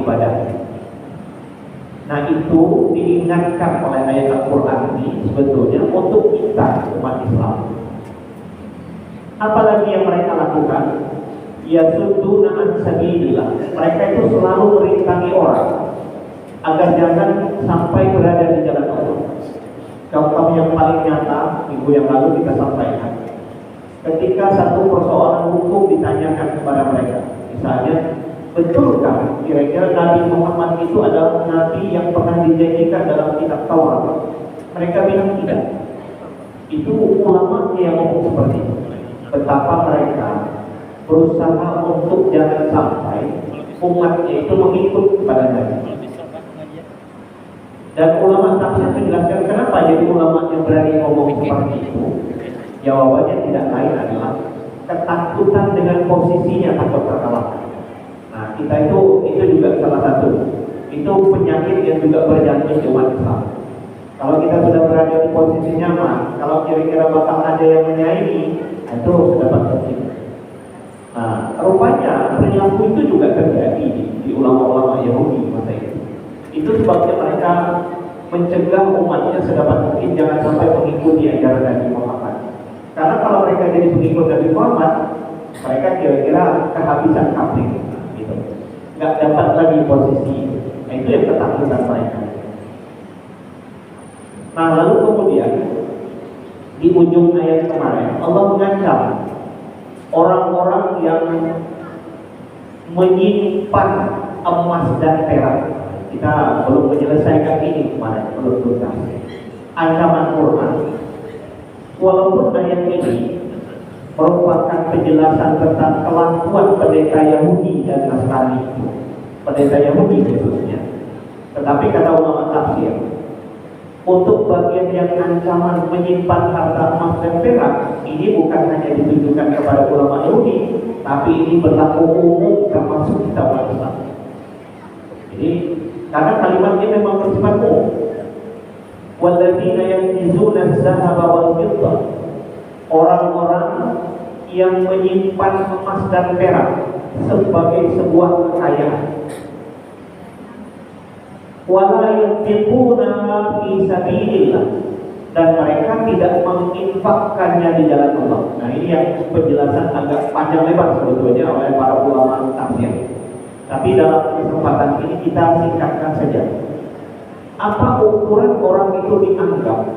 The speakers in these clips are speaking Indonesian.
ibadahnya. Nah, itu diingatkan oleh ayat Al-Quran ini sebetulnya untuk kita umat Islam. Apalagi yang mereka lakukan? Yasudduna an sabilillah. Mereka itu selalu merintangi orang agar jangan sampai berada di jalan Allah. Contoh yang paling nyata minggu yang lalu kita sampaikan, ketika satu persoalan hukum ditanyakan kepada mereka, misalnya, betulkah kira-kira Nabi Muhammad itu adalah Nabi yang pernah dijanjikan dalam kitab Taurat? Mereka bilang tidak. Itu ulama yang ngomong seperti itu. Betapa mereka berusaha untuk jangan sampai umatnya itu mengikut kepada Nabi. Dan ulama tafsir menjelaskan kenapa jadi ulama yang berani ngomong seperti itu. Jawabannya tidak lain adalah ketakutan dengan posisinya takut terkalahkan. Nah, kita itu juga salah satu. Itu penyakit yang juga berjangkit di umat Islam. Kalau kita sudah berada di posisi nyaman, kalau kira-kira bakal ada yang menyaingi, itu sudah pasti. Nah, rupanya perilaku itu juga terjadi di ulama-ulama Yahudi masa itu. Itu sebabnya mereka mencegah umatnya sedapat mungkin jangan sampai mengikuti ajaran Nabi Muhammad. Karena kalau mereka jadi pengikut Nabi Muhammad, mereka kira-kira kehabisan kapling, gitu. Nggak dapat lagi posisi. Nah, itu yang ketakutan mereka. Nah, lalu kemudian di ujung ayat kemarin Allah mengancam orang-orang yang menyimpan emas dan perak. Kita belum menyelesaikan ini kemarin, belum tuntas. Ancaman Quran. Walaupun ayat ini merupakan penjelasan tentang kelakuan pendeta Yahudi dan Nasrani, pendeta Yahudi khususnya, tetapi kata ulama tafsir, untuk bagian yang ancaman menyimpan harta emas dan perak, ini bukan hanya ditujukan kepada ulama Yahudi, tapi ini berlaku umum termasuk kita umat Islam. Jadi karena kalimatnya memang bersifat umum. Walladzina yaknizuna az-zahaba wal fiddah. Orang-orang yang menyimpan emas dan perak sebagai sebuah kekayaan. Wala yunfiquna fi sabilillah, dan mereka tidak menginfakkannya di jalan Allah. Nah, ini yang penjelasan agak panjang lebar sebetulnya oleh para ulama tafsir. Tapi dalam kesempatan ini kita singkatkan saja. Apa ukuran orang itu dianggap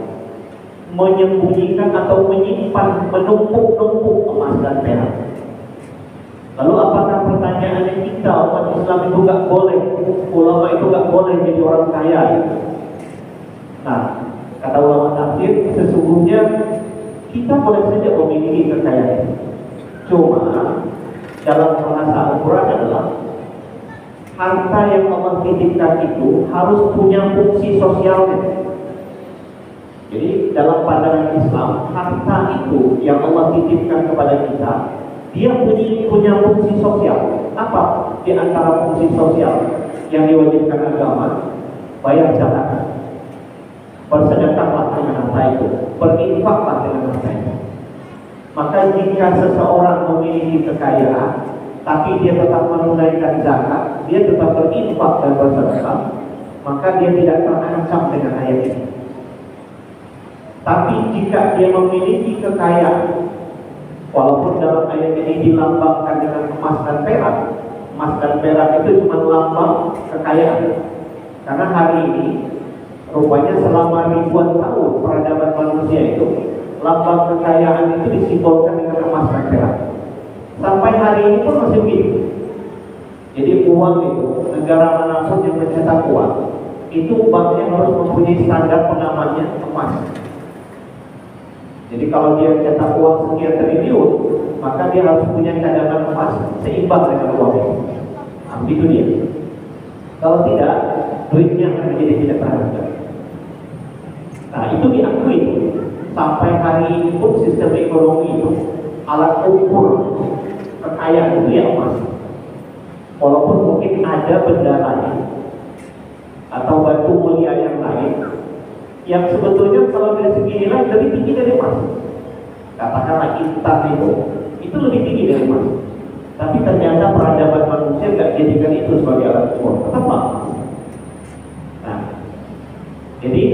menyembunyikan atau menyimpan, menumpuk-numpuk emas dan perak? Lalu apakah pertanyaannya kita umat Islam itu nggak boleh, ulama itu nggak boleh jadi orang kaya? Nah, kata ulama tafsir, sesungguhnya kita boleh saja memiliki kekayaan. Cuma dalam bahasa Al-Quran adalah harta yang Allah titipkan itu harus punya fungsi sosialnya. Jadi dalam pandangan Islam, harta itu yang Allah titipkan kepada kita, dia punya fungsi sosial. Apa di antara fungsi sosial yang diwajibkan agama? Bayar zakat, bersedekahlah dengan harta itu, berinfaklah dengan harta itu. Maka jika seseorang memiliki kekayaan, tapi dia tetap menunaikan zakat, dia tetap berinfak dan bersedekah, maka dia tidak terancam dengan ayat ini. Tapi jika dia memiliki kekayaan, walaupun dalam ayat ini dilambangkan dengan emas dan perak, emas dan perak itu cuma lambang kekayaan. Karena hari ini, rupanya selama ribuan tahun peradaban manusia itu, lambang kekayaan itu disimbolkan dengan emas dan perak. Sampai hari ini pun masih begitu. Jadi uang itu, negara manapun yang mencetak uang, itu banknya harus mempunyai standar pengamannya emas. Jadi kalau dia cetak uang sekian triliun, maka dia harus punya cadangan emas seimbang dengan uang itu. Nah, itu dia. Kalau tidak, duitnya akan menjadi tidak berharga. Nah, itu diakui. Sampai hari ini pun sistem ekonomi itu, alat ukur kekayaan itu ya emas. Walaupun mungkin ada benda lain atau batu mulia yang lain yang sebetulnya kalau dari segi nilai lebih tinggi dari emas. Katakanlah intan itu lebih tinggi dari emas. Tapi ternyata peradaban manusia tidak jadikan itu sebagai alat ukur, tetap emas. Nah, jadi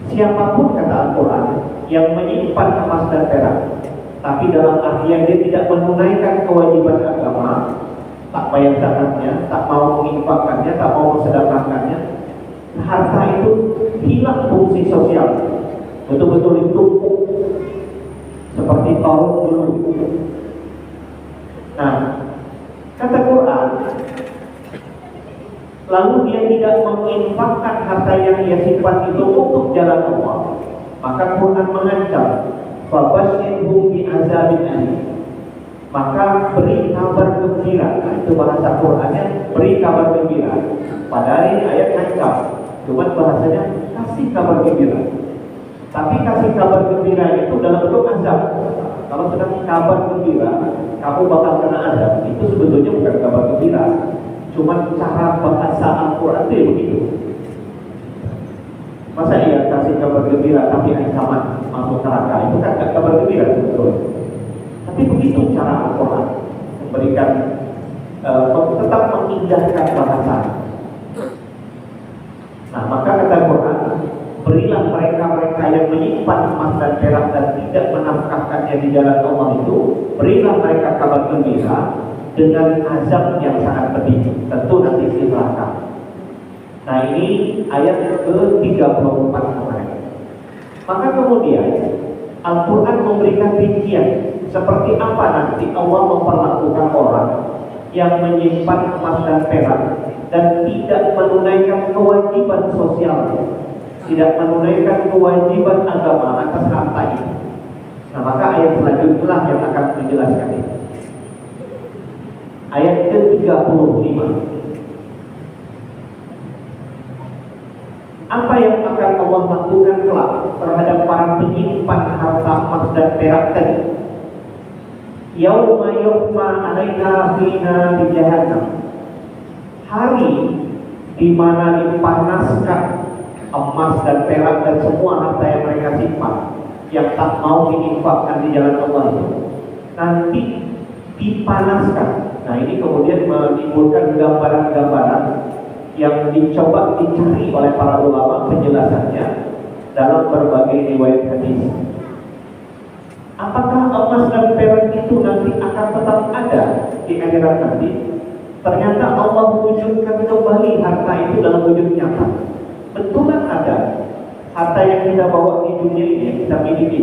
siapapun kata Al-Quran yang menyimpan emas dan perak, tapi dalam artian dia tidak menunaikan kewajiban agama, tak bayar zakatnya, tak mau menginfakkannya, tak mau mensedekahkannya, harta itu hilang fungsi sosial, betul-betul ditumpuk seperti Qarun dulu. Nah, kata Quran, lalu dia tidak menginfakkan harta yang dia simpan itu untuk jalan Allah, maka Quran mengancam, fabashshirhum bi'adzabin alim. Maka beri kabar gembira. Nah, itu bahasa Qurannya, beri kabar gembira. Padahal ini ayat ancam, cuma bahasanya kasih kabar gembira. Tapi kasih kabar gembira itu dalam bentuk azab. Kalau sedang kabar gembira, kamu bakal kena azab. Itu sebetulnya bukan kabar gembira, cuma cara bahasa Al-Quran itu begitu. Masa iya kasih kabar gembira tapi ancaman masuk neraka? Itu kan kabar gembira sebetulnya. Tapi begitu cara Al-Quran memberikan, tetap mengindahkan bahasa. Nah, maka kata Quran, berilah mereka yang menyimpan emas dan perak dan tidak menafkahkannya di jalan Allah itu, berilah mereka kabar gembira dengan azab yang sangat pedih, tentu nanti di neraka. Nah, ini ayat ke-34 kemarin. Maka kemudian Al-Quran memberikan rincian seperti apa nanti Allah memperlakukan orang yang menyimpan emas dan perak dan tidak menunaikan kewajiban sosial, tidak menunaikan kewajiban agama atas harta itu. Nah, maka ayat selanjutnya yang akan menjelaskan ini. Ayat ke-35. Apa yang akan Allah lakukan kelak terhadap para penyimpan harta emas dan perak tadi? Yauma yuhma 'alaiha fina di jahannam. Hari di mana dipanaskan emas dan perak dan semua harta yang mereka simpan yang tak mau diinfakkan di jalan Allah itu nanti dipanaskan. Nah, ini kemudian menimbulkan gambaran-gambaran yang dicoba dicari oleh para ulama penjelasannya dalam berbagai riwayat hadis. Apakah emas dan perak itu nanti akan tetap ada di akhirat nanti? Ternyata Allah wujudkan kembali harta itu dalam wujud nyata. Betulan ada harta yang kita bawa di dunia ini, yang kita miliki.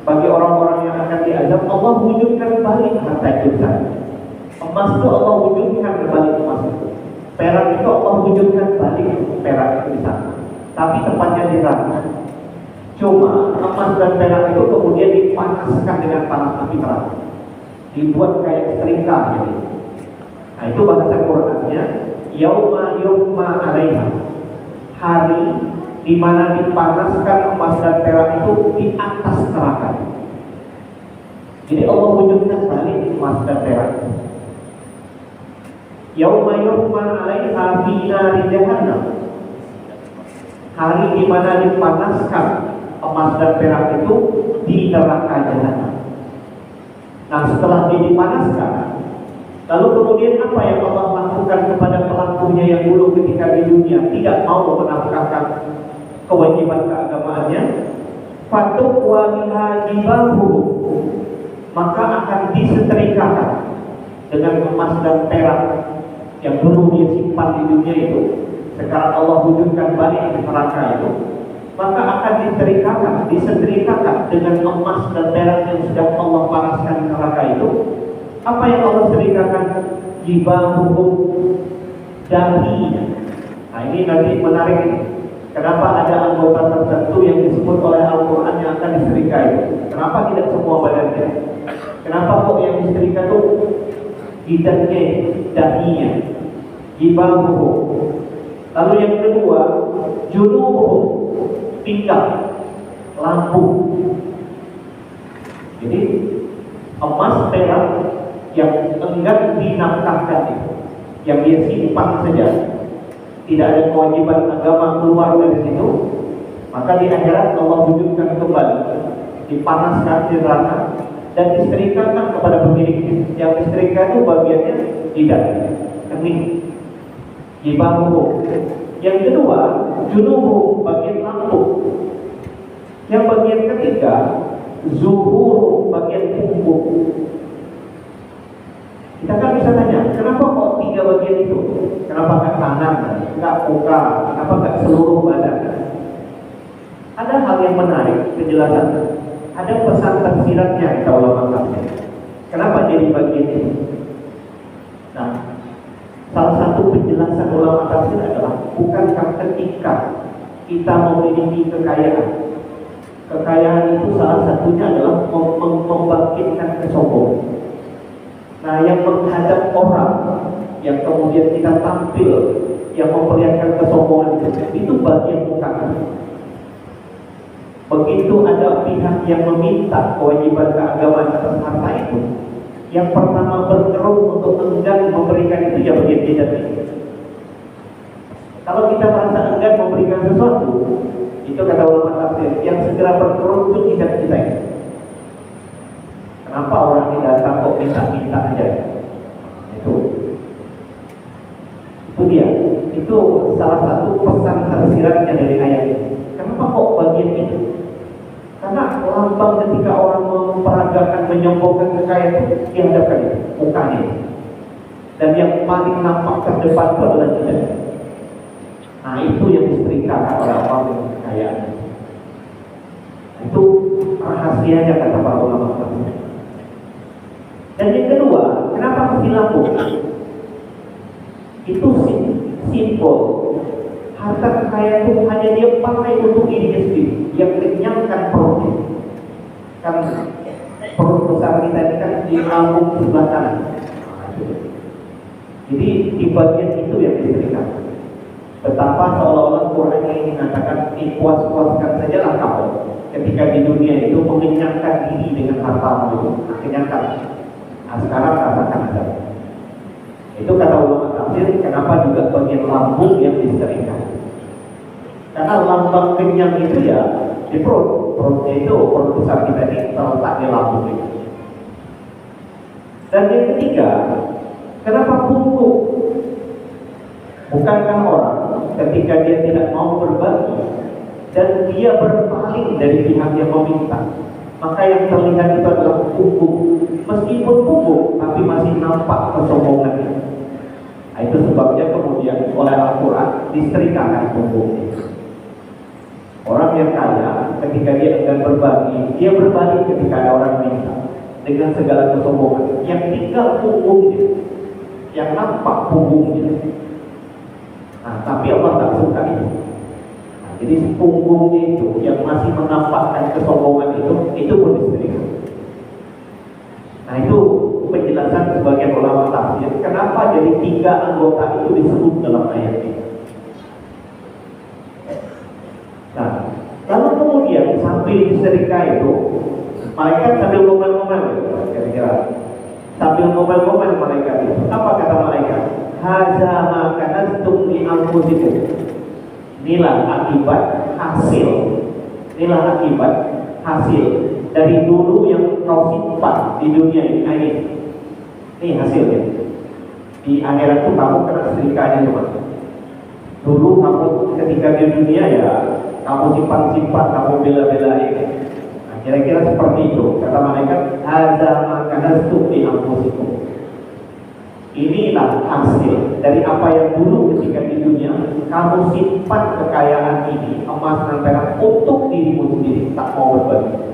Bagi orang-orang yang akan diazab, Allah wujudkan balik harta itu. Emas itu Allah wujudkan balik emas itu. Perak itu Allah wujudkan balik perak itu di sana. Tapi tempatnya di neraka. Cuma emas dan perak itu kemudian dipanaskan dengan panas api neraka, dibuat kayak setrika gitu. Nah, itu bahasa Qurannya, yauma yuhma 'alaiha. Hari di mana dipanaskan emas dan perak itu di atas neraka. Jadi Allah wujudkan balik emas dan perak. Yauma yuhma 'alaiha fi nari jahannam. Hari di mana dipanaskan emas dan perak itu di neraka jahanam. Nah, setelah dia dipanaskan, lalu kemudian apa yang Allah lakukan kepada pelakunya yang dulu ketika di dunia tidak mau menafkahkan kewajiban keagamaannya? Fatuqwa biha jibahu, maka akan disetrikakan dengan emas dan perak yang dulu dia simpan di dunia itu. Sekarang Allah wujudkan balik di neraka itu, maka akan disetrikakan dengan emas dan perak yang sudah Allah panaskan di neraka itu. Apa yang Allah setrikakan? Jibahu, dahinya. Nah, ini nanti menarik. Kenapa ada anggota tertentu yang disebut oleh Al-Quran yang akan disetrika itu? Kenapa tidak semua badannya? Kenapa kok yang disetrika itu lidahnya, dahinya? Jibahu. Lalu yang kedua, junubuhu, pinggang, lambung. Jadi emas perak yang enggan dinafkahkan itu, yang dia simpan saja, tidak ada kewajiban agama keluar dari situ, maka di akhirat Allah wujudkan kembali, dipanaskan di neraka, dan disetrikakan kepada pemiliknya. Yang disetrika itu bagiannya tidak kening, di bahu. Yang kedua, junubu, bagian lambung. Yang bagian ketiga, zuhur, bagian punggung. Kita kan bisa tanya, kenapa kok 3 bagian itu? Kenapa nggak tangan, nggak muka, kenapa nggak seluruh badan? Ada hal yang menarik penjelasan. Ada pesan tersiratnya kita ulama tafsir. Kenapa jadi bagian itu? Nah, salah satu penjelasan ulama tafsir adalah bukankah ketika kita memiliki kekayaan itu salah satunya adalah membangkitkan kesombongan. Nah, yang menghadap orang, yang kemudian kita tampil, yang memperlihatkan kesombongan itu bagian muka. Begitu ada pihak yang meminta kewajiban keagamaan atas harta itu, yang pertama bergerak untuk enggan memberikan itu ya bagian jidat ini. Kalau kita merasa enggan memberikan sesuatu, itu kata ulama tafsir, yang segera bergerak itu jidat kita ini. Kenapa orang ini datang kok minta-minta aja? Itu dia. Itu salah satu pesan tersiratnya dari ayat ini. Kenapa kok bagian itu? Karena lambang ketika orang memperagakan, menyombongkan kekayaan itu dihadapkan mukanya. Dan yang paling nampak terdepan itu adalah jidat. Nah, itu yang disetrikakan oleh orang dengan kekayaan. Itu rahasianya kata para ulama. Dan yang kedua, kenapa mesti lambung? Itu simbol. Harta kekayaan itu hanya dia pakai untuk dirinya sendiri, yang kenyangkan perutnya. Kan perut besar kita ini kan di lambung sebelah kanan. Jadi di bagian itu yang diberikan. Betapa seolah-olah Quran ini mengatakan puas-puaskan sajalah kamu ketika di dunia itu mengenyangkan diri dengan hartamu itu, kenyangkan. Nah, sekarang rasakan ada. Itu kata ulama tafsir, kenapa juga bagian lambung yang disetrikakan. Karena lambang kenyang itu ya di perutnya itu perut besar kita ini terletak di lambung itu. Dan yang ketiga, kenapa punggung? Bukankah orang ketika dia tidak mau berbagi dan dia berpaling dari pihak yang meminta, maka yang terlihat itu adalah punggung. Meskipun punggung, tapi masih nampak kesombongannya. Nah, itu sebabnya kemudian oleh Al-Quran disetrikakan punggungnya. Orang yang kaya ketika dia enggan berbagi, dia berbagi ketika ada orang minta dengan segala kesombongan. Yang tinggal punggungnya, yang nampak punggungnya. Nah, tapi Allah tak suka itu. Nah, jadi punggungnya itu yang masih menampakkan kesombongan itu pun disetrikakan. Nah, itu penjelasan sebagian ulama tafsir kenapa jadi 3 anggota itu disebut dalam ayat ini. Nah, lalu kemudian sambil disetrika itu, malaikat sambil ngomel-ngomel, kira-kira sambil ngomel-ngomel malaikat itu. Apa kata malaikat? Hadza ma kanastum li anfusikum. Inilah akibat hasil. Inilah akibat hasil dari dulu yang kau simpan di dunia ini. Ini hasilnya. Di akhirat itu kamu kena setrikanya cuma. Dulu kamu ketika di dunia ya kamu simpan-simpan, kamu bela-belain. Nah, kira-kira seperti itu. Kata malaikat, hadza ma kanastum li anfusikum. Inilah hasil dari apa yang dulu ketika di dunia kamu simpan kekayaan ini, emas dan perak untuk dirimu sendiri, tak mau berbagi.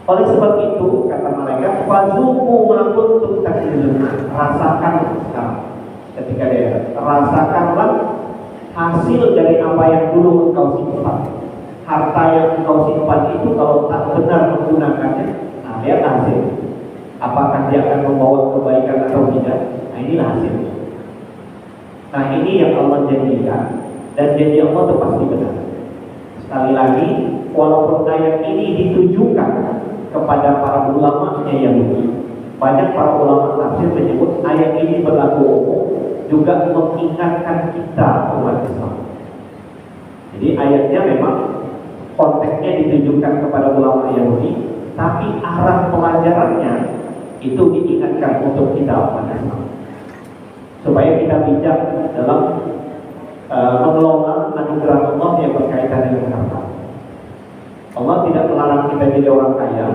Oleh sebab itu kata malaikat, fazuqu ma kuntum takdzibun. Rasakan sekarang ketika dia rasakanlah hasil dari apa yang dulu engkau simpan. Harta yang engkau simpan itu kalau tak benar menggunakannya, nah lihat hasil. Apakah dia akan membawa kebaikan atau tidak? Nah, inilah hasilnya. Nah, ini yang Allah janjikan, dan janji Allah itu pasti benar. Sekali lagi, walaupun ayat ini ditujukan kepada para ulama-nya Yahudi, banyak para ulama tafsir menyebut ayat ini berlaku umum, juga mengingatkan kita umat Islam. Jadi ayatnya memang konteksnya ditujukan kepada ulama Yahudi, tapi arah pelajarannya itu diingatkan untuk kita umat Islam, supaya kita bijak dalam mengelola anugerah Allah yang berkaitan dengan harta. Allah tidak melarang kita jadi orang kaya,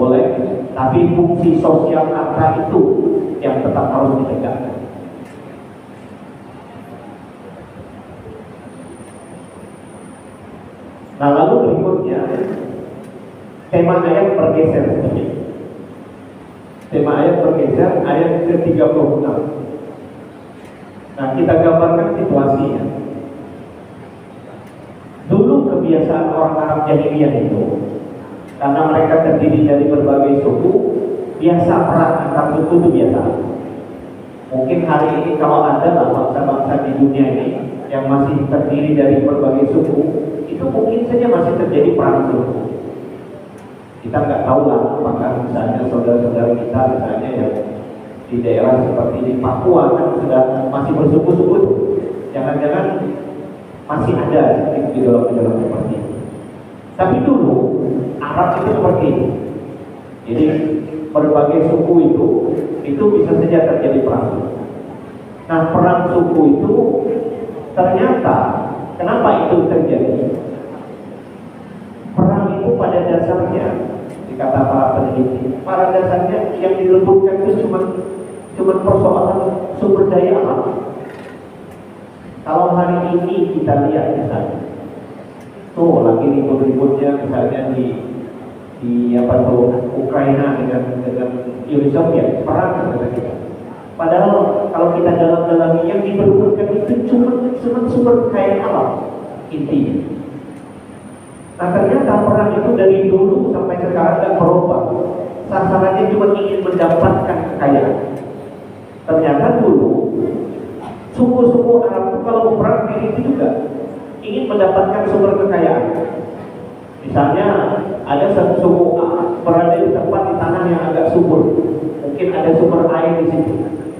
boleh, tapi fungsi sosial harta itu yang tetap harus ditegakkan. Nah, lalu berikutnya tema ayat bergeser sedikit. Tema ayat bergeser, ayat ke-36. Nah, kita gambarkan situasinya. Dulu kebiasaan orang Arab Jahiliyah itu, karena mereka terdiri dari berbagai suku, biasa perang antar suku itu biasa. Mungkin hari ini kalau ada bangsa-bangsa di dunia ini yang masih terdiri dari berbagai suku, itu mungkin saja masih terjadi perang suku. Kita nggak tahu lah apakah misalnya saudara-saudara kita misalnya yang di daerah seperti di Papua kan sudah masih bersuku-suku, jangan-jangan masih ada gejolak-gejolak seperti ini. Tapi dulu Arab itu seperti ini. Jadi berbagai suku itu bisa saja terjadi perang. Nah, perang suku itu ternyata kenapa itu terjadi? Perang itu pada dasarnya, dikata para peneliti, pada dasarnya yang direbutkan itu cuma persoalan sumber daya alam. Kalau hari ini kita lihat misalnya, tuh lagi ribut-ributnya misalnya di Ukraina dengan Uni Soviet, perang kata kita. Padahal kalau kita dalam-dalami yang diperlukan itu cuma sumber kekayaan alam intinya. Nah, ternyata perang itu dari dulu sampai sekarang tidak berubah. Sasarannya cuma ingin mendapatkan kekayaan. Ternyata dulu suku-suku Arab itu kalau berperang diri itu juga ingin mendapatkan sumber kekayaan. Misalnya ada satu suku berada di tempat di tanah yang agak subur, mungkin ada sumber air di situ.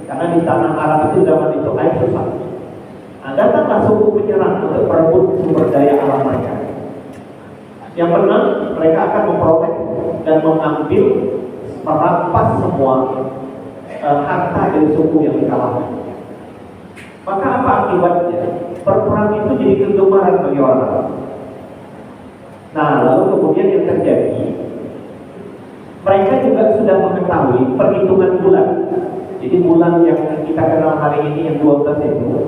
Karena di tanah Arab itu zaman itu air susah. Nah, datanglah suku penyerang untuk merebut sumber daya alam mereka. Yang menang mereka akan memperoleh dan mengambil, merampas semua harta dari suku yang dikalahkan. Maka apa akibatnya? Perperang itu jadi kegemaran bagi orang Arab. Nah, lalu kemudian yang terjadi, mereka juga sudah mengetahui perhitungan bulan. Jadi bulan yang kita kenal hari ini yang 12 itu,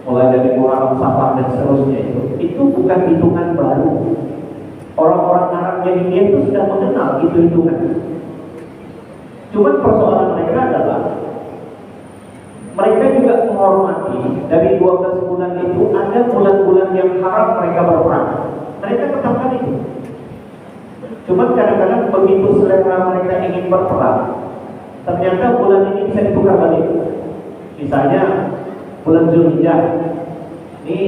mulai dari Muharram, Safar dan seterusnya itu bukan hitungan baru. Orang-orang Arab Jahiliyah itu sudah mengenal itu hitungan. Cuma persoalan mereka adalah mereka juga menghormati dari 12 bulan itu ada bulan-bulan yang haram mereka berperang. Mereka tetapkan itu. Cuma kadang-kadang begitu selera mereka ingin berperang, ternyata bulan ini bisa ditukar balik. Misalnya bulan Zulhijjah, ini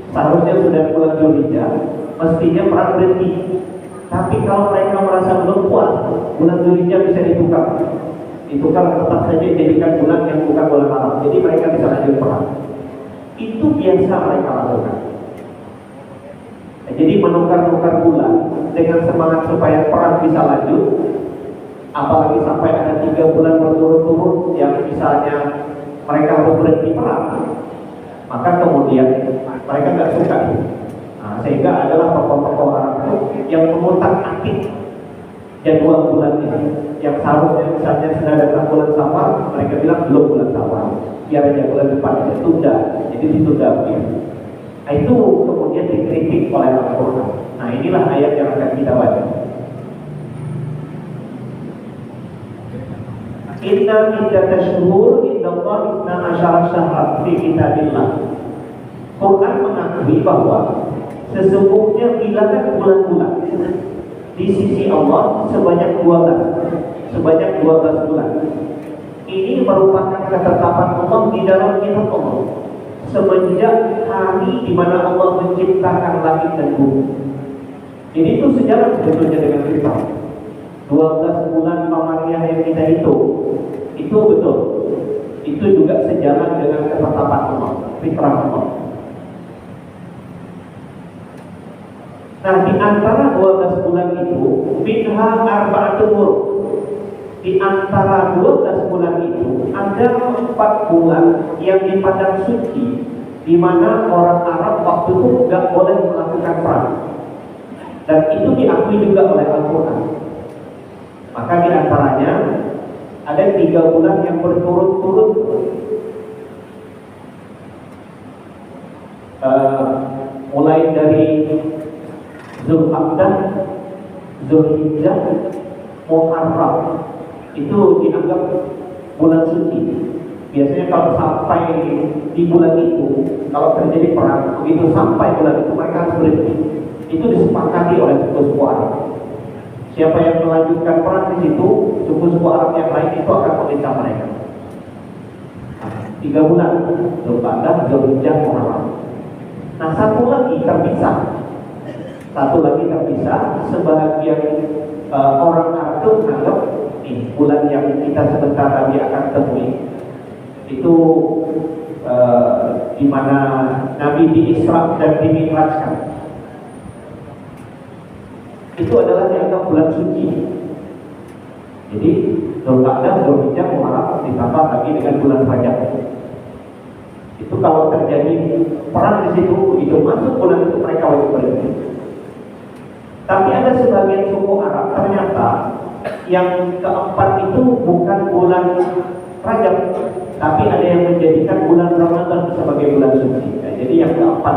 seharusnya sudah bulan Zulhijjah, mestinya perang berhenti. Tapi kalau mereka merasa belum puas, bulan Zulhijjah bisa ditukar. Ditukar tetap saja jadikan bulan yang bukan bulan haram. Jadi mereka bisa lanjut perang. Itu biasa mereka lakukan. Jadi menukar-nukar bulan dengan semangat supaya perang bisa lanjut. Apalagi sampai ada 3 bulan berturut-turut yang misalnya mereka harus berhenti perang, maka kemudian mereka nggak suka. Nah, sehingga adalah tokoh-tokoh Arab yang mengutak-atik jadwal bulan ini. Yang seharusnya misalnya sudah datang bulan Safar, mereka bilang belum bulan Safar, biar aja bulan depan aja tunda, jadi ditunda begitu. Nah, itu kemudian dikritik oleh Al-Quran. Nah, inilah ayat yang akan kita baca. Inna iddatash shuhur indallahi isna asyara syahran fi kitabillah. Quran mengakui bahwa sesungguhnya bilangan bulan-bulan di sisi Allah sebanyak 12 bulan. Ini merupakan ketetapan Allah di dalam kitab Allah semenjak hari di mana Allah menciptakan langit dan bumi. Ini itu sejalan sebetulnya dengan kita. 12 bulan Qamariah yang kita itu betul. Itu juga sejalan dengan ketetapan Allah, fitrah Allah. Nah, di antara 12 bulan itu, minha arba'atul hurum. Di antara 12 bulan itu ada 4 bulan yang di padang suci, di mana orang Arab waktu itu nggak boleh melakukan perang, dan itu diakui juga oleh Al-Quran. Maka di antaranya ada 3 bulan yang berturut-turut, mulai dari Zulqa'dah, Zulhijjah, Muharram, itu dianggap bulan suci. Biasanya kalau sampai di bulan itu, kalau terjadi perang, begitu sampai bulan itu mereka harus berhenti. Itu disepakati oleh suku-suku Arab. Siapa yang melanjutkan perang di situ, suku-suku Arab yang lain itu akan meminta mereka. 3 bulan, Zulqa'dah, Zulhijjah, Muharram. Nah, satu lagi terpisah. Sebagian orang Arab itu menganggap bulan yang kita sebentar lagi akan temui itu di mana Nabi di-Isra dan di-Mi'rajkan. Itu adalah dianggap bulan suci. Jadi Zulqa'dah, Zulhijjah, Muharram ditambah lagi dengan bulan Rajab. Itu kalau terjadi perang di situ, itu masuk bulan itu mereka wajib berhenti. Tapi ada sebagian suku Arab ternyata yang keempat itu bukan bulan Rajab, tapi ada yang menjadikan bulan Ramadan sebagai bulan suci. Nah, jadi yang keempat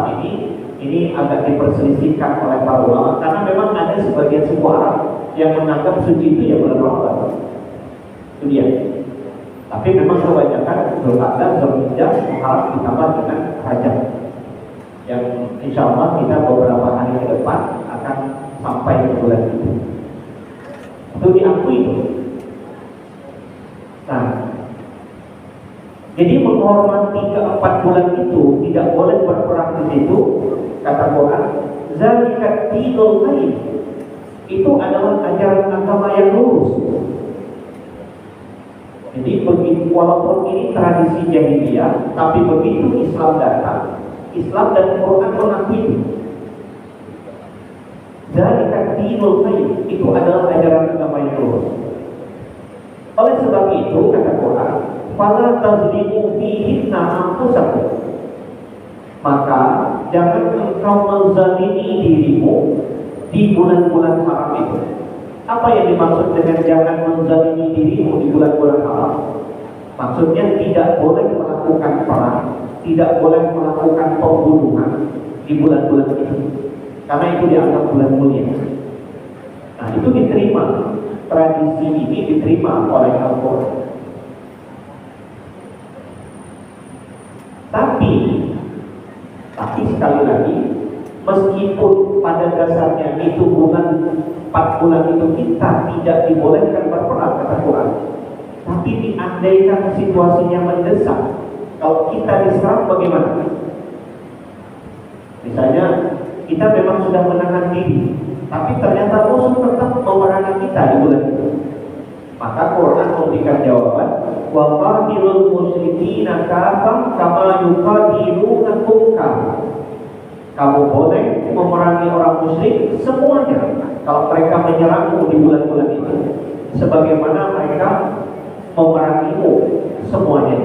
ini agak diperselisihkan oleh para ulama, karena memang ada sebagian suku Arab yang menganggap suci itu ya bulan Ramadan. Itu dia. Tapi memang kebanyakan Zulqa'dah, Zulhijjah, Muharram ditambah dengan Rajab, yang insya Allah kita beberapa hari ke depan akan sampai ke bulan itu. Itu diakui. Nah, jadi menghormati keempat bulan itu, tidak boleh berperang di situ, kata Quran. Zalika dinul qayyim. Itu adalah ajaran agama yang lurus. Jadi begitu, walaupun ini tradisi jahiliyah, tapi begitu Islam datang, Islam dan Quran mengakui itu. Zalika dinul qayyim, itu adalah ajaran agama yang lurus. Oleh sebab itu kata Quran, fala tazlimu fihinna anfusakum, maka jangan engkau menzalimi dirimu di bulan-bulan haram itu. Apa yang dimaksud dengan jangan menzalimi dirimu di bulan-bulan haram? Maksudnya tidak boleh melakukan perang, tidak boleh melakukan pembunuhan di bulan-bulan itu, karena itu dianggap bulan mulia. Nah, itu diterima, tradisi ini diterima oleh Al-Quran. Tapi sekali lagi, meskipun pada dasarnya itu bulan 4 bulan itu kita tidak dibolehkan berperang kata Quran, tapi diandaikan situasinya mendesak, kalau kita diserang bagaimana? Misalnya kita memang sudah menahan diri, tapi ternyata musuh tetap memerangi kita di bulan itu. Maka Quran memberikan jawaban, wa qatilul musyrikina kafam kama yuqatilunakum kafam. Kamu boleh memerangi orang musyrik semuanya kalau mereka menyerangmu di bulan-bulan itu, sebagaimana mereka memerangimu semuanya.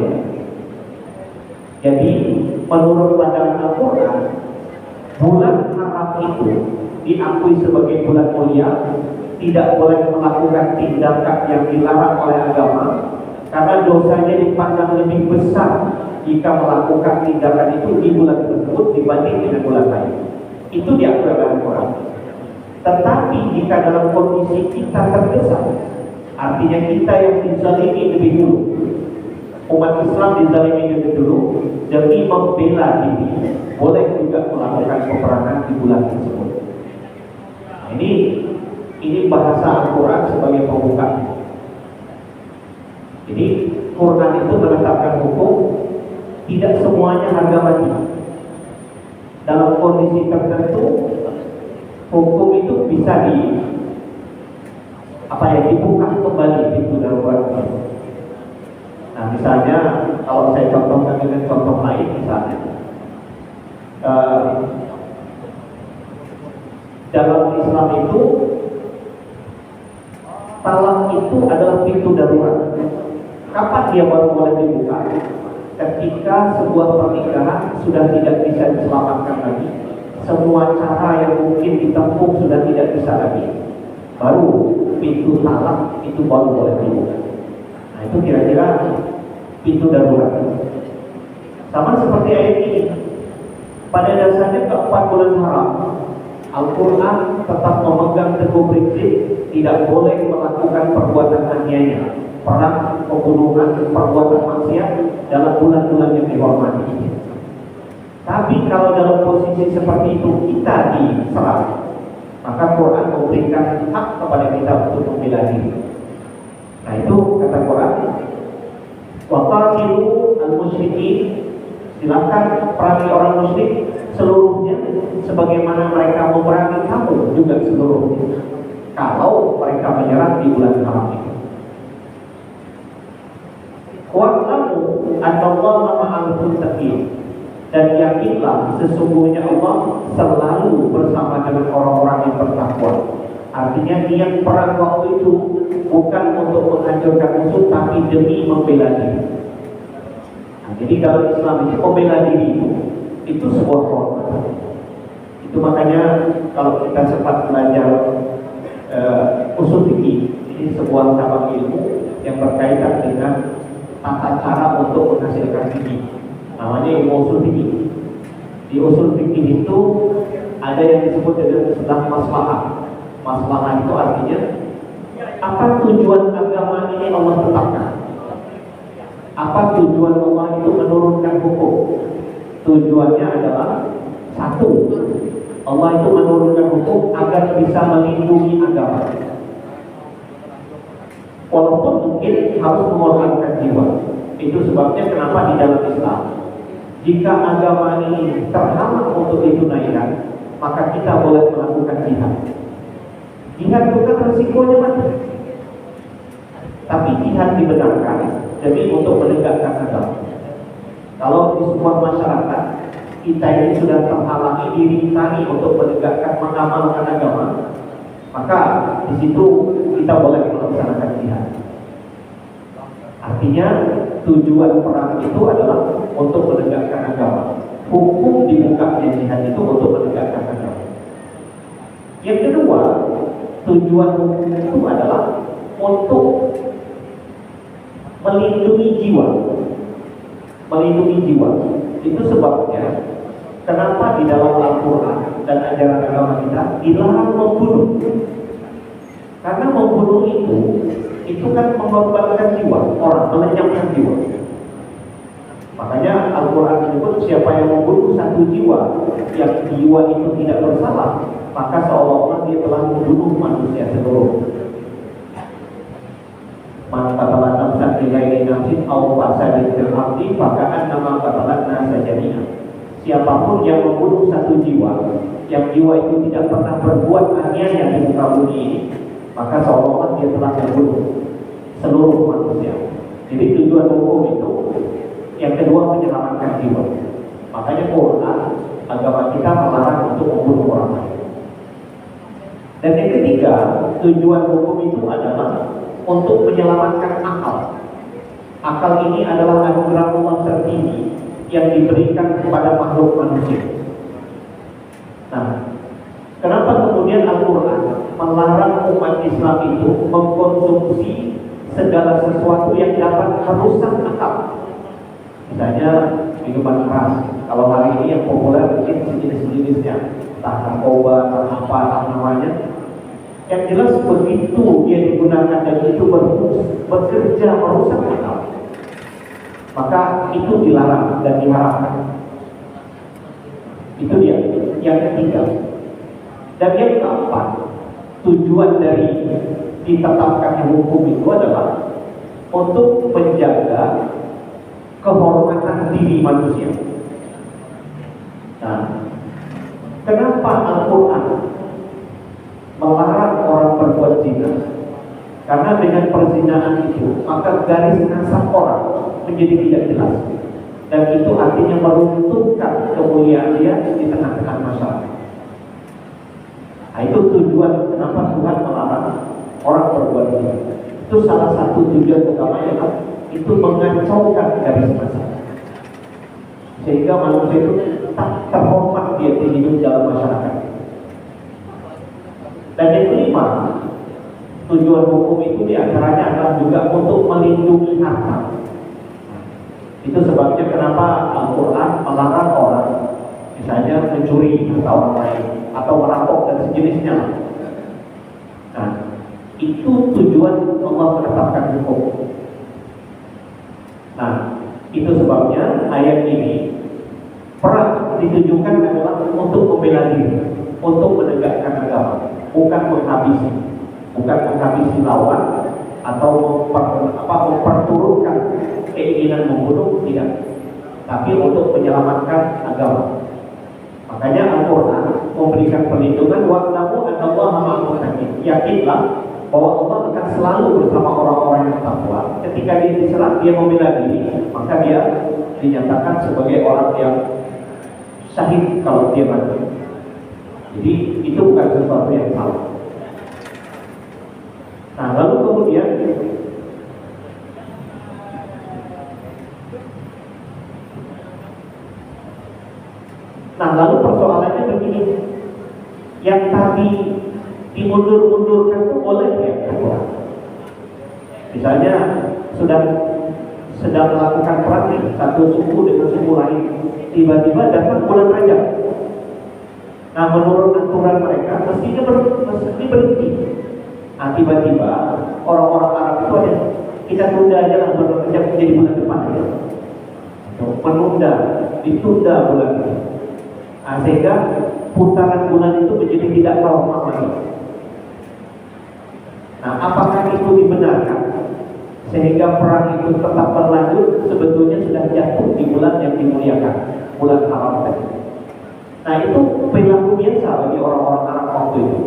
Jadi menurut pandangan Al-Quran, bulan haram itu diakui sebagai bulan mulia, tidak boleh melakukan tindakan yang dilarang oleh agama, karena dosanya dipandang lebih besar jika melakukan tindakan itu di bulan tersebut dibanding dengan bulan lain. Itu diakui oleh Al-Quran. Tetapi jika dalam kondisi kita terdesak, artinya kita yang dizalimi lebih dulu, umat Islam dizalimi lebih dulu, demi membela diri, boleh juga melakukan peperangan di bulan tersebut. Nah, ini bahasa Al-Quran sebagai pembuka. Jadi Quran itu menetapkan hukum, tidak semuanya harga mati. Dalam kondisi tertentu, hukum itu bisa dibuka kembali pintu darurat. Nah, misalnya kalau saya contohkan dengan contoh lain, misalnya dalam Islam itu talak itu adalah pintu darurat. Kapan dia baru boleh dibuka? Ketika sebuah pernikahan sudah tidak bisa diselamatkan lagi, semua cara yang mungkin ditempuh sudah tidak bisa lagi, baru pintu talak itu baru boleh dibuka. Nah itu kira-kira pintu darurat. Sama seperti ayat ini. Pada dasarnya keempat bulan haram, Al-Quran tetap memegang teguh prinsip tidak boleh melakukan perbuatan aniaya, perang, pembunuhan, perbuatan maksiat dalam bulan-bulan yang dihormati. Tapi kalau dalam posisi seperti itu kita diserang, maka Quran memberikan hak kepada kita untuk membela diri. Nah itu kata Quran, waqatilu al-musyrikin, silakan perangi orang musyrik seluruhnya sebagaimana mereka memerangi kamu juga seluruhnya, kalau mereka menyerang di bulan haram itu. Wa'lamu annallaha ma'al muttaqin, dan yakinlah sesungguhnya Allah selalu bersama dengan orang-orang yang bertakwa. Artinya niat perang waktu itu bukan untuk menghancurkan musuh, tapi demi membela diri. Nah, jadi dalam Islam itu membela diri itu sebuah hormat. Itu makanya kalau kita sempat belajar usul fikih, ini sebuah cabang ilmu yang berkaitan dengan tata cara untuk menghasilkan fikih. Namanya ilmu usul fikih. Di usul fikih itu ada yang disebut dengan istilah maslahah. Maslahah itu artinya apa tujuan agama ini Allah tetapkan? Apa tujuan Allah itu menurunkan hukum? Tujuannya adalah satu, Allah itu menurunkan hukum agar bisa melindungi agama. Walaupun mungkin harus mengorbankan jiwa. Itu sebabnya kenapa di dalam Islam, jika agama ini terhalang untuk ditunaikan, maka kita boleh melakukan jihad. Jihad bukan resikonya mati, tapi jihad dibenarkan demi untuk menegakkan agama. Kalau di sebuah masyarakat kita ini sudah terhalangi dirintangi untuk menegakkan mengamalkan agama, maka di situ kita boleh melaksanakan jihad. Artinya tujuan perang itu adalah untuk menegakkan agama. Hukum dibukanya jihad itu untuk menegakkan agama. Yang kedua, tujuan hukum itu adalah untuk melindungi jiwa. Melindungi jiwa. Itu sebabnya kenapa di dalam Al-Quran dan ajaran agama kita dilarang membunuh. Karena membunuh itu kan mengorbankan jiwa, orang melenyapkan jiwa. Makanya Al-Quran menyebut siapa yang membunuh satu jiwa, yang jiwa itu tidak bersalah, maka seolah-olah dia telah membunuh manusia seluruh. Man qatala nafsan bi ghairi nafsin aw fasadin fil ardi faka'annama qatala an-nasa jami'an. Siapapun yang membunuh satu jiwa, yang jiwa itu tidak pernah berbuat aniaya di muka bumi ini, maka seolah-olah dia telah membunuh seluruh manusia. Jadi tujuan hukum itu yang kedua menyelamatkan jiwa. Makanya Quran, agama kita melarang untuk membunuh orang lain. Dan yang ketiga, tujuan hukum itu adalah untuk menyelamatkan akal. Akal ini adalah anugerah Allah tertinggi yang diberikan kepada makhluk manusia. Nah, kenapa kemudian Al-Quran melarang umat Islam itu mengkonsumsi segala sesuatu yang dapat merusak akal? Misalnya minuman keras. Kalau hari ini yang populer mungkin sejenis-jenisnya, entah narkoba, entah apa namanya. Yang jelas begitu dia digunakan dan itu bekerja merusak akal, maka itu dilarang dan diharamkan. Itu dia yang ketiga. Dan yang keempat, tujuan dari ditetapkan hukum itu adalah untuk menjaga kehormatan diri manusia. Nah, kenapa Al-Quran melarang orang berbuat zina? Karena dengan perzinaan itu maka garis nasab orang menjadi tidak jelas, dan itu artinya meruntuhkan kemuliaan dia di tengah-tengah masyarakat. Nah, itu tujuan kenapa Tuhan melarang orang berbuat ini. Itu salah satu tujuan utamanya, itu mengacaukan garis masa, sehingga manusia itu tak terhormat dia hidup dalam masyarakat. Dan yang kelima, tujuan hukum itu diantaranya adalah juga untuk melindungi harta. Itu sebabnya kenapa Al-Quran melarang orang misalnya mencuri harta orang lain atau merampok dan sejenisnya. Nah, itu tujuan Allah menetapkan hukum. Nah, itu sebabnya ayat ini perang ditujukan adalah untuk membela diri, untuk menegakkan agama, bukan menghabisi lawan atau memperturutkan keinginan membunuh, tidak, tapi untuk menyelamatkan agama. Makanya Al-Quran memberikan perlindungan, wa'lamu annallaha ma'al muttaqin. Yakinlah bahwa Allah akan selalu bersama orang-orang yang takwa. Ketika dia diserang, dia membela diri, maka dia dinyatakan sebagai orang yang syahid kalau dia mati. Jadi itu bukan sesuatu yang salah. Nah, lalu kemudian persoalannya begini, yang tadi dimundur-mundurkan itu boleh ya? Misalnya sedang melakukan perang nih, satu suku dengan suku lain, tiba-tiba datang bulan Rajab. Nah, menurut aturan mereka mesti berhenti. Nah, tiba-tiba orang-orang Arab itu ada, kita tunda aja lah bulan Rajab menjadi bulan depan aja. Ditunda bulan ini. Nah, sehingga putaran bulan itu menjadi tidak normal lagi. Nah, apakah itu dibenarkan? Sehingga perang itu tetap berlanjut, sebetulnya sudah jatuh di bulan yang dimuliakan, bulan haram tadi. Nah, itu perilaku biasa bagi orang-orang Arab waktu itu.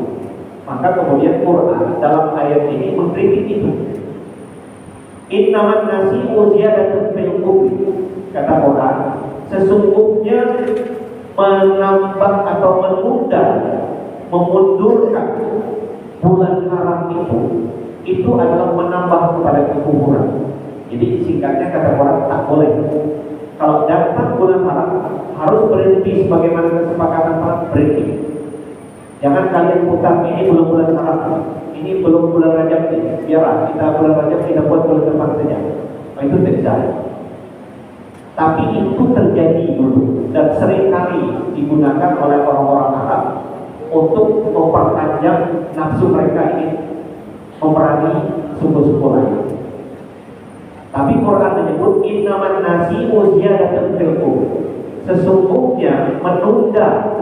Maka kemudian Quran dalam ayat ini mengkritik itu. Innaman nasi'u ziyadatun fil kufri. Kata Quran, sesungguhnya menambah atau memundurkan bulan haram itu adalah menambah kepada kekufuran. Jadi singkatnya kata Quran, tak boleh. Kalau datang bulan haram harus berhenti sebagaimana kesepakatan perang, berhenti. Jangan kalian putar, ini belum bulan haram, ini belum bulan Rajab, biarlah kita bulan Rajab kita buat bulan depan saja. Nah, itu tidak. Tapi itu terjadi dulu dan seringkali digunakan oleh orang-orang Arab untuk memperpanjang nafsu mereka ini memerangi suku-suku lain. Tapi Quran menyebut innaman nasi'u ziyadatun fil kufr. Sesungguhnya menunda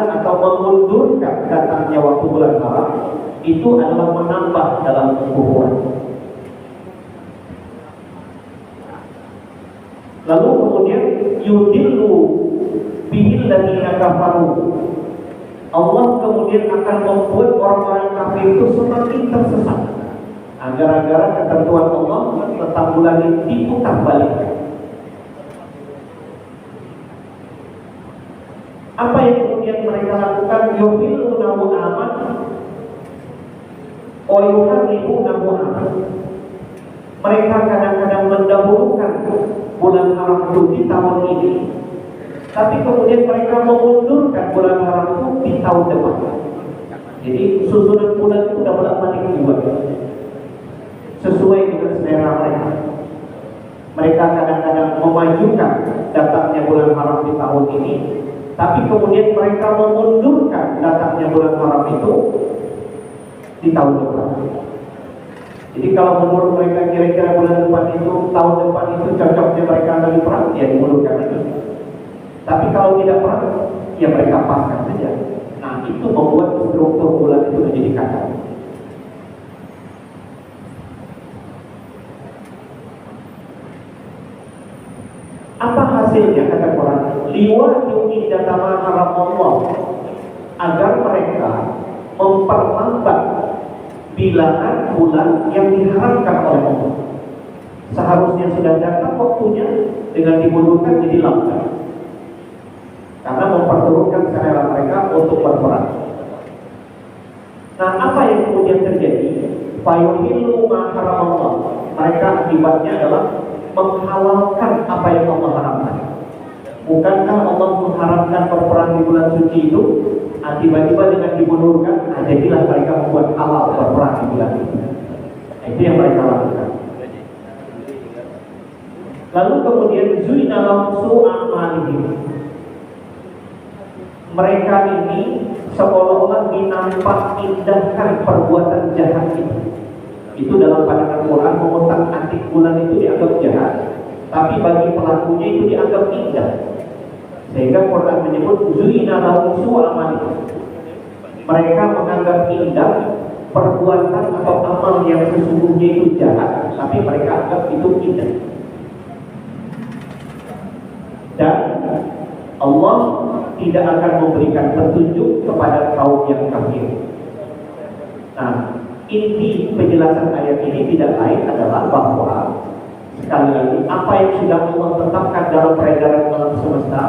atau memundurkan datangnya waktu bulan haram itu adalah menambah dalam kekufuran. Lalu kemudian yudillu bihil ladzina kafaru. Allah kemudian akan membuat orang-orang kafir itu semakin tersesat. Gara-gara ketentuan Allah tentang bulan ini diputar balik. Apa yang kemudian mereka lakukan? Yuhillunahu aman wa yuharrimunahu aman. Mereka kadang-kadang mendahulukan bulan haram itu di tahun ini, tapi kemudian mereka memundurkan bulan haram itu di tahun depan. Jadi susunan bulan itu sudah bolak-balik dibuat sesuai dengan selera mereka. Mereka kadang-kadang memajukan datangnya bulan haram di tahun ini, tapi kemudian mereka memundurkan datangnya bulan haram itu di tahun depan. Jadi kalau menurut mereka kira-kira bulan depan itu, tahun depan itu cocoknya mereka lagi perang, ya dimundurkan lagi. Tapi kalau tidak perang, ya mereka paskan saja. Nah, itu membuat struktur bulan itu menjadi kacau. Apa hasilnya kata Quran? Liwatu iddatama haram Allah, agar mereka memperlambat bilangan bulan yang diharamkan oleh Allah. Seharusnya sudah datang waktunya, dengan dimundurkan jadi lambat, karena memperturutkan selera mereka untuk berperang. Nah, apa yang kemudian terjadi? Fayuhillu ma haramallah. Mereka akibatnya adalah menghalalkan apa yang Allah haramkan. Bukankah Allah mengharamkan berperang di bulan suci itu? Tiba-tiba dengan dimundurkan, jadilah mereka membuat halal berperang di bulan itu. Itu yang mereka lakukan. Lalu kemudian zuina lahum su'amalihim. Mereka ini seolah-olah dinampak indahkan perbuatan jahat itu. Itu dalam pandangan Quran, mengotak-atik bulan itu dianggap jahat, tapi bagi pelakunya itu dianggap indah. Sehingga Quran menyebut zuina lahum su'amalihim. Mereka menganggap indah perbuatan atau amal yang sesungguhnya itu jahat, tapi mereka anggap itu indah. Dan Allah tidak akan memberikan petunjuk kepada kaum yang kafir. Nah, inti penjelasan ayat ini tidak lain adalah bahwa sekali lagi apa yang sudah Allah tetapkan dalam peredaran alam semesta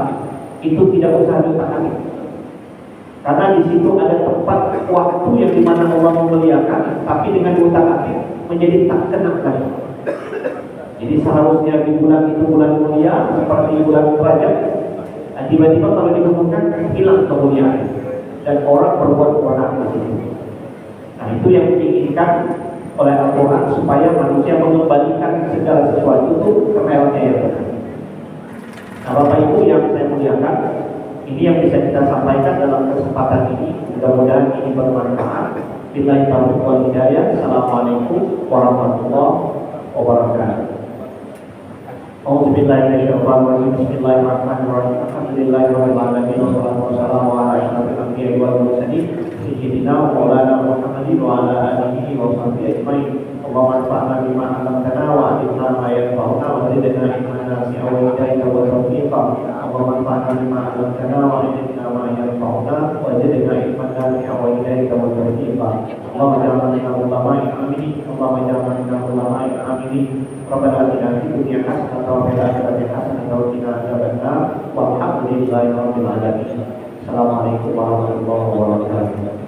itu tidak usah diutak-atik. Karena di situ ada tempat waktu yang dimana Allah memuliakan, tapi dengan diutak-atik menjadi tak kena lagi. Jadi seharusnya di bulan itu bulan mulia seperti bulan Rajab, tiba-tiba kalau dihubungkan hilang kemuliaan dan orang berbuat keonaran di situ. Nah, itu yang diinginkan oleh Al-Quran supaya manusia mengembalikan segala sesuatu itu ke mereka yang benar. Nah, Bapak Ibu yang saya muliakan, ini yang bisa kita sampaikan dalam kesempatan ini. Mudah-mudahan ini bermanfaat. Billahi taufiq wal hidayah. Assalamualaikum warahmatullahi wabarakatuh. A'udzu billahi minasyaitonir rajim. Bismillahirrahmanirrahim. Alhamdulillahirabbil alamin wassalatu wassalamu ala asyrofil anbiya'i wal mursalin sayyidina wa maulana Muhammadin wa ala alihi wa sahbihi ajmain. Allahumma anfa'na bima 'allamtana wa 'allimna ma yanfa'una wa zidna ilman nafi'an wa hidayatan wa tawfiqan. Allahumma anfa'na bima 'allamtana wa 'allimna ma yanfa'una wa zidna ilman nafi'an wa hidayatan wa tawfiqan. Allahumma ij'alna minal ulama'i aminin. Allahumma ij'alna minal ulama'i aminin. Rabbana atina fid dunya hasanatan wa fil akhirati hasanatan wa qina adzabannar. Walhamdulillahirabbil alamin. Assalamualaikum warahmatullahi wabarakatuh.